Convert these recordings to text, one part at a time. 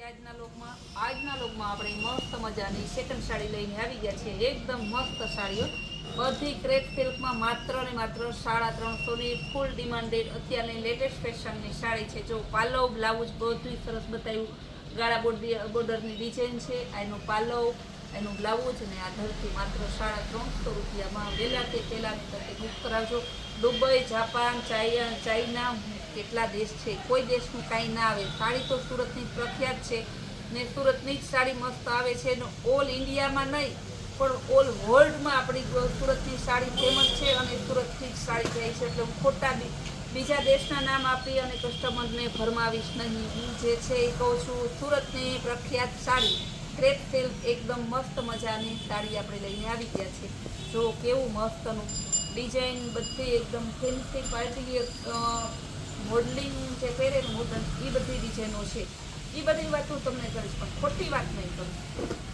આજના લોકમાં આપણે મસ્ત મજાની સેકન્ડ સાડી લઈને આવી ગયા છે. એકદમ મસ્ત સાડીઓ બધી ક્રેપ સિલ્કમાં માત્ર ને માત્ર 350 ની ફૂલ ડિમાન્ડેડ અત્યારની લેટેસ્ટ ફેશનની સાડી છે. જો પાલવ બ્લાઉઝ બધું સરસ બતાવ્યું. ગાળા બોર્ડરની ડિઝાઇન છે. એનું પાલવ, એનું બ્લાઉઝ અને આ ધરતી માત્ર 350 રૂપિયામાં. વહેલા તે પહેલાંની તકે બુક કરાવજો. દુબઈ, જાપાન, ચાઇના કેટલા દેશ છે, કોઈ દેશનું કાંઈ ના આવે. સાડી તો સુરતની પ્રખ્યાત છે ને સુરતની જ સાડી મસ્ત આવે છે ને ઓલ ઇન્ડિયામાં નહીં પણ ઓલ વર્લ્ડમાં આપણી સુરતની સાડી ફેમસ છે અને સુરતથી જ સાડી જાય છે. એટલે હું ખોટા બીજા દેશના નામ આપી અને કસ્ટમરને ભરમાવીશ નહીં. હું જે છે એ કહું છું, સુરતની પ્રખ્યાત સાડી ક્રેપ સિલ્ક એકદમ મસ્ત મજાની સાડી આપણે લઈને આવી ગયા છે. જો કેવું મસ્તનું ડિઝાઇન બધી એકદમ ફેન્સી પાર્ટી મોડલિંગ જે પહેરે ને મોડર્ન એ બધી ડિઝાઇનો છે. એ બધી વાત હું તમને કરીશ પણ ખોટી વાત નહીં કરું.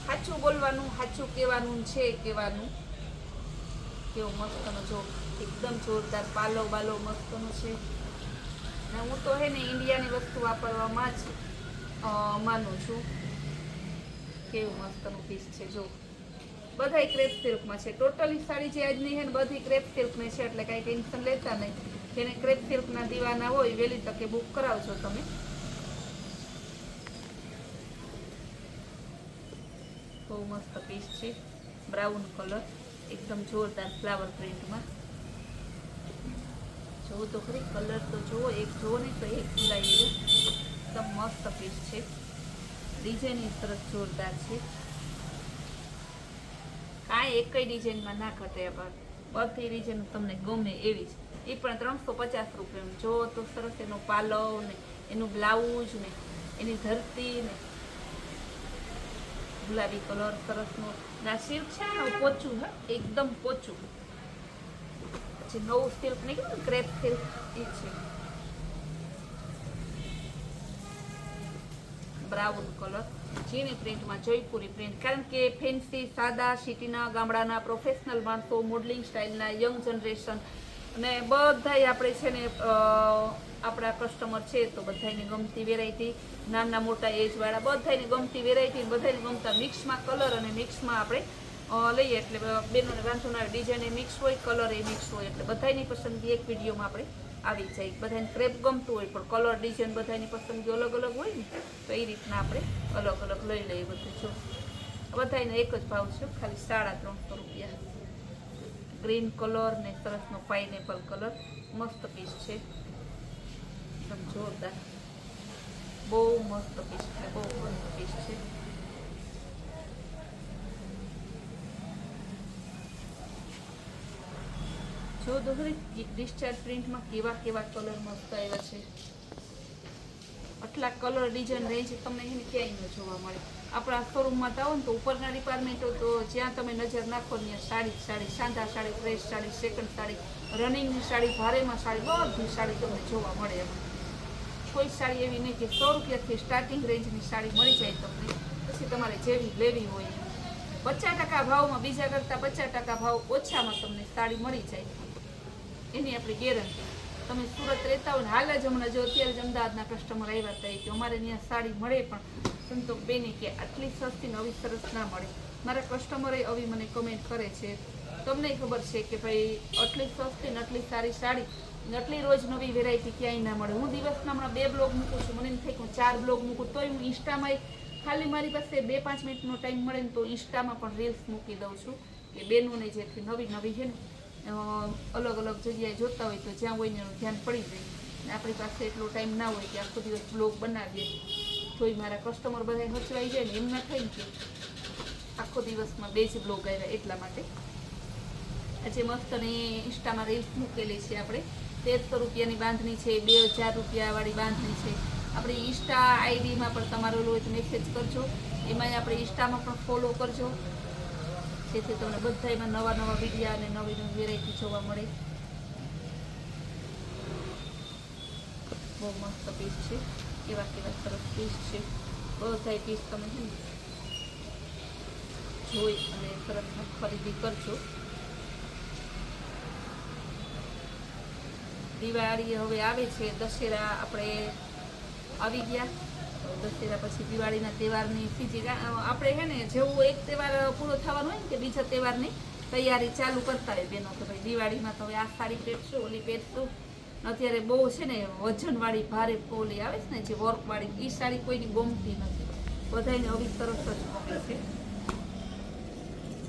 સાચું બોલવાનું, સાચું કહેવાનું છે. કહેવાનું કેવું મસ્તનું જો એકદમ જોરદાર પાલો બાલો મસ્તનું છે. ને હું તો હે ને ઇન્ડિયાની વસ્તુ વાપરવામાં જ માનું છું. કેવું મસ્તનું પીસ છે. જો બધાય ક્રેપ સિલ્કમાં છે. ટોટલી સાડી જે આજની છે ને બધી ક્રેપ સિલ્કની છે. એટલે કાંઈ ટેન્શન લેતા નહીં. જેને ક્રેપ સિલ્કના દીવાના હોય વહેલી તકે બુક કરાવજો તમે. બહુ મસ્ત પીસ છે. બ્રાઉન કલર એકદમ જોરદાર ફ્લાવર પ્રિન્ટમાં. જોવો તો ખરી કલર તો જુઓ, એક જુઓ ને તો એક ભૂલાઈ ગયો. એકદમ મસ્ત પીસ છે. ડિઝાઇન સરસ જોરદાર છે. કાંઈ એક ડિઝાઇનમાં ના ઘટે. બધી ડિઝાઇન તમને ગમે એવી જ. એ પણ 350 રૂપિયાનું. જો તો સરસ એનો પાલવ ને એનું બ્લાઉઝ ને એની ધરતી ને ગુલાબી કલર સરસનો. ના સિલ્ક છે ને પોચું, હે એકદમ પોચું. પછી નવું સિલ્ક નીકળ્યું ક્રેપ સિલ્ક એ છે. બ્રાઉન કલર ઝીણી પ્રિન્ટમાં જયપુરી પ્રિન્ટ. કારણ કે ફેન્સી સાદા સિટીના ગામડાના પ્રોફેશનલ માણસો, મોડલિંગ સ્ટાઇલના યંગ જનરેશન અને બધાય આપણે છે ને આપણા કસ્ટમર છે તો બધાને ગમતી વેરાયટી, નાના મોટા એજવાળા બધાને ગમતી વેરાયટી, બધાને ગમતા મિક્સમાં કલર અને મિક્સમાં આપણે લઈએ. એટલે બેનોને વાંધો ના આવે. ડિઝાઇન એ મિક્સ હોય, કલર એ મિક્સ હોય. એટલે બધાની પસંદગી એક વિડીયોમાં આપણે આવી જાય. બધાને ક્રેપ ગમતું હોય પણ કલર ડિઝાઇન બધાની પસંદગી અલગ અલગ હોય ને તો એ રીતના આપણે અલગ અલગ લઈ લઈએ બધું. જો બધાને એક જ ભાવ છે, ખાલી 350 રૂપિયા. ગ્રીન કલર ને સરસનો પાઇનેપલ કલર મસ્ત પીસ છે. એકદમ જોરદાર, બહુ મસ્ત પીસ છે. બહુ મસ્ત પીસ છે. જો દોહરી ડિસ્ચાર્જ પ્રિન્ટમાં કેવા કેવા કલર મસ્ત આવ્યા છે. આટલા કલર ડિઝાઇન રેન્જ તમને એને ક્યાંય ન જોવા મળે. આપણા શોરૂમમાં તો આવો ને તો ઉપરના ડિપાર્ટમેન્ટો તો જ્યાં તમે નજર નાખો ત્યાં સાડી સાડી, સાંધા સાડી, ફ્રેશ સાડી, સેકન્ડ સાડી, રનિંગની સાડી, ભારેમાં સાડી, બધી સાડી તમને જોવા મળે. એમાં કોઈ સાડી એવી નહીં કે 100 રૂપિયાથી સ્ટાર્ટિંગ રેન્જની સાડી મળી જાય તમને. પછી તમારે જેવી લેવી હોય 50% ભાવમાં, બીજા કરતાં 50% ભાવ ઓછામાં તમને સાડી મળી જાય. એની આપણી ગેરંટી. તમે સુરત રહેતા હોય ને હાલ જ હમણાં જો અત્યારે જ અમદાવાદના કસ્ટમર આવ્યા હતા કે અમારે ત્યાં સાડી મળે પણ સંતોષ બેની કે આટલી સસ્તી ને આવી સરસ ના મળે. મારા કસ્ટમરે આવી મને કમેન્ટ કરે છે. તમને ખબર છે કે ભાઈ આટલી સસ્તી ને આટલી સારી સાડી ને આટલી રોજ નવી વેરાયટી ક્યાંય ના મળે. હું દિવસના હમણાં 2 બ્લોગ મૂકું છું. મને એમ થાય કે હું 4 બ્લોગ મૂકું તોય હું ઇન્સ્ટામાં ખાલી મારી પાસે 2-5 મિનિટનો ટાઈમ મળે ને તો ઇન્સ્ટામાં પણ રીલ્સ મૂકી દઉં છું કે બેનોને જેથી નવી નવી છે ને અલગ અલગ જગ્યાએ જોતા હોય તો જ્યાં હોય ને એનું ધ્યાન પડી જાય. ને આપણી પાસે એટલો ટાઈમ ના હોય કે આખો દિવસ બ્લોગ બનાવીએ તોય મારા કસ્ટમર બધા હચવાઈ જાય ને એમ ના થાય ને કે આખો દિવસમાં 2 જ બ્લોગ આવ્યા. એટલા માટે આજે મસ્ત ને ઇન્સ્ટામાં રીલ્સ મૂકેલી છે. આપણે 1300 રૂપિયાની બાંધણી છે, 2000 રૂપિયાવાળી બાંધણી છે. આપણી ઇન્સ્ટા આઈડીમાં પણ તમારો હોય તો મેસેજ કરજો. એમાં આપણે ઇન્સ્ટામાં પણ ફોલો કરજો જેથી તમને બધા એમાં નવા નવા વિડીયા અને નવી નવી વેરાયટી જોવા મળે. બહુ મસ્ત પીસ છે. કેવા કેવા સરસ પીસ છે. બધા પીસ તમે છે ને જોઈ અને સરસ ખરીદી કરજો. દિવાળી હવે આવે છે, દશેરા આપણે આવી ગયા દશેરા પછી દિવાળીના તહેવારની સીજી આપણે છે ને જેવું એક તહેવાર પૂરો થવાનો હોય ને કે બીજા તહેવારની તૈયારી ચાલુ કરતા હોય બેનો કે ભાઈ દિવાળીમાં તો હવે આ સાડી પહેરશું, ઓલી પહેરશું. અત્યારે બહુ છે ને વજનવાળી ભારે ઓલી આવે છે ને જે વર્કવાળી, એ સાડી કોઈની ગમતી નથી, બધાને આવી સરસ જ ગમે છે.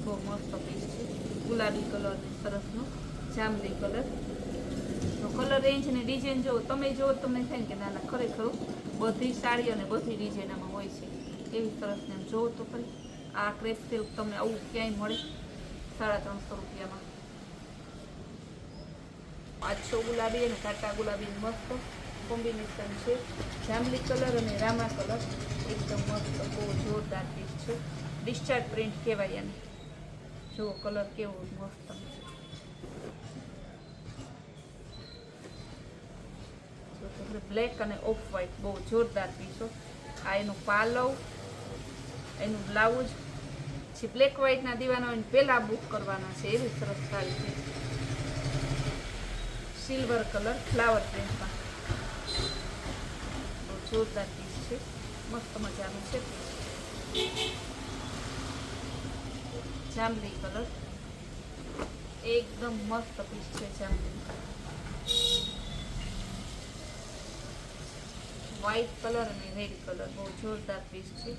બહુ મસ્ત પીસ છે, ગુલાબી કલર સરસનો, જાંબલી કલર. તો કલર રેન્જ અને ડિઝાઇન જો તમે જો તમને થાય ને કે ના ના ખરેખર બધી સાડી અને બધી ડિઝાઇન આમાં હોય છે એવી સરસ ને. એમ જોવો તો ખરી આ ક્રેપ સિલ્ક તમને આવું ક્યાંય મળે 350 રૂપિયામાં. આછો ગુલાબી અને કાટા ગુલાબી મસ્ત કોમ્બિનેશન છે. જાંબલી કલર અને રામા કલર એકદમ મસ્ત બહુ જોરદાર પીસ છે. ડિસ્ચાર્જ પ્રિન્ટ કહેવાય એને. જો કલર કેવો મસ્ત છે. બ્લેક અને ઓફ વ્હાઈટ બહુ જોરદાર પીસો. આ એનું પાલવ, એનું બ્લાઉઝ. જે બ્લેક વ્હાઈટના દીવાના હોય પહેલાં બુક કરવાના છે એવી સરસ સાડી છે. સિલ્વર કલર ફ્લાવર પ્રિન્ટમાં બહુ જોરદાર પીસ છે, મસ્ત મજાનું છે. જાંબલી કલર એકદમ મસ્ત પીસ છે. જાંબલી વ્હાઈટ કલર અને રેડ કલર બહુ જોરદાર પીસ છે.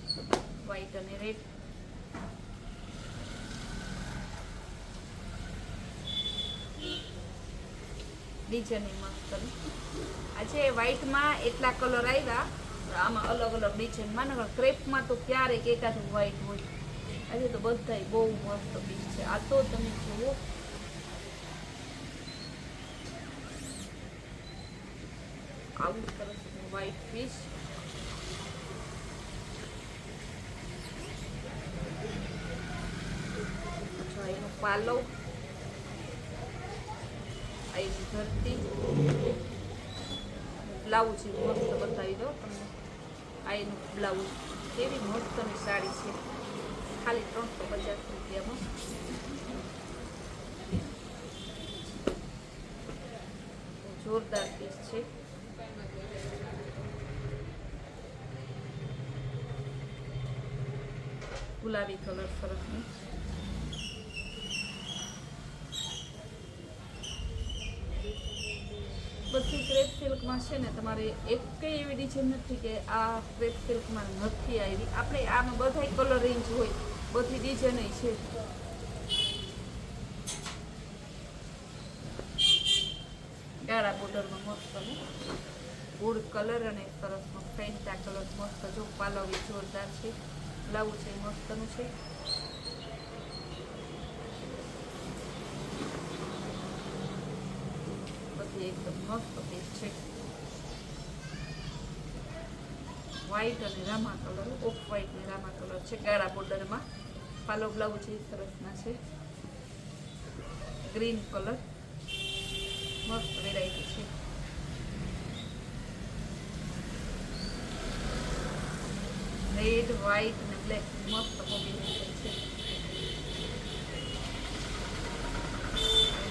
વ્હાઈટ અને રેડ ડિઝાઇન મસ્ત. આજે વ્હાઈટમાં એટલા કલર આવ્યા, આમાં અલગ અલગ ડિઝાઇનમાં ને ક્રેપમાં તો ક્યારેક એકાદું વ્હાઈટ હોય. આજે તો બધા બહુ મસ્ત પીસ છે. આ તો તમે જુઓ આવું સરસ વ્હાઈટ પીસ. એનો પાલવ, એની ધરતી, બ્લાઉઝ મસ્ત બતાવી દો તમને. આ એનું બ્લાઉઝ કેવી મસ્તની સાડી છે, ખાલી 350 રૂપિયામાં. જોરદાર પીસ છે. ગુલાબી કલર સરસની. બધી ક્રેપ સિલ્કમાં છે ને તમારે એક કઈ એવી ડિઝાઇન નથી કે આ ક્રેપ સિલ્કમાં નથી આવી. આપણે આમાં બધા કલર રેન્જ હોય, બધી ડિઝાઇન છે. ગાળા બોર્ડરમાં મસ્ત વુડ કલર અને સરસનો ફેન્ટા કલર મસ્ત. જો પાલવ જોરદાર છે, બ્લાઉઝ છે મસ્તનું છે. બધી એકદમ મસ્ત પીસ છે. વ્હાઈટ અને રામા કલર, ઓફ વ્હાઈટ અને રામા કલર છે. ગાળા બોર્ડરમાં પાલવ બ્લાઉઝ છે સરસના છે. ગ્રીન કલર મસ્ત વેરાયટી છે. રેડ, વ્હાઈટ અને બ્લેક મસ્ત કોમ્બિનેશન છે.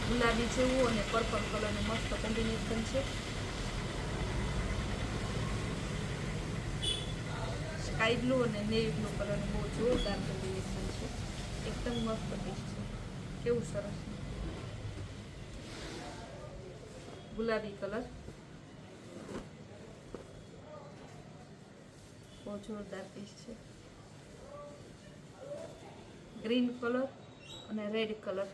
ગુલાબી જેવું અને પર્પલ કલરનું મસ્ત કોમ્બિનેશન છે. સ્કાય બ્લુ અને નેવી બ્લુ કલરનું બહુ જોરદાર કોમ્બિનેશન છે. એકદમ મસ્ત પીસ છે. કેવું સરસ ગુલાબી કલર બહુ જોરદાર પીસ છે. ગ્રીન કલર અને રેડ કલર.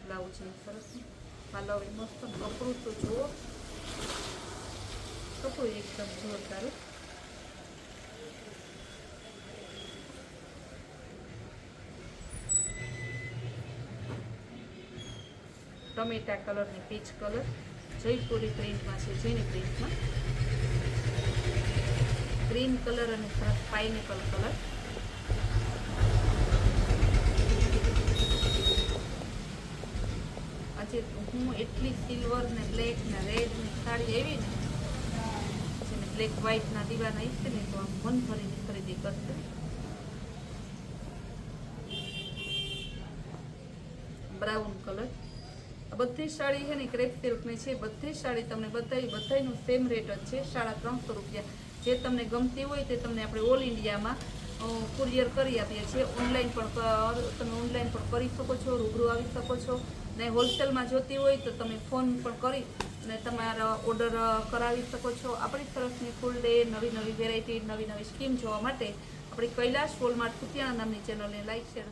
બ્લાઉઝ સરસ, પાલવ મસ્ત. કપડું તો જુઓ, કપડું એકદમ જોરદાર. ટમેટા કલર ને પીચ કલર જયપુરી પ્રિન્ટમાં છે. જેની પ્રિન્ટમાં ગ્રીન કલર અને સરસ પાઇનેપલ કલર. આજે હું એટલી સિલ્વર ને બ્લેક ને રેડ ની સાડી એવી ને જેને બ્લેક વ્હાઈટ ના દીવાના છે ને તો આમ મન ભરીને ખરીદી કરશે. Brown colour. આ બધી સાડી છે ને ક્રેપ સિલ્કની છે. બધી સાડી તમને બધાયનું સેમ રેટ જ છે, 350 રૂપિયા. જે તમને ગમતી હોય તે તમને આપણે ઓલ ઇન્ડિયામાં કુરિયર કરી આપીએ છીએ. ઓનલાઈન પણ તમે ઓનલાઈન પણ કરી શકો છો, રૂબરૂ આવી શકો છો. ને હોલસેલમાં જોતી હોય તો તમે ફોન પણ કરી અને તમારા ઓર્ડર કરાવી શકો છો. આપણી તરફની ફૂલ ડે નવી વેરાયટી, નવી સ્કીમ જોવા માટે આપણી કૈલાશ વોલમાર્ટ કુતિયાણા નામની ચેનલને લાઈક, શેર,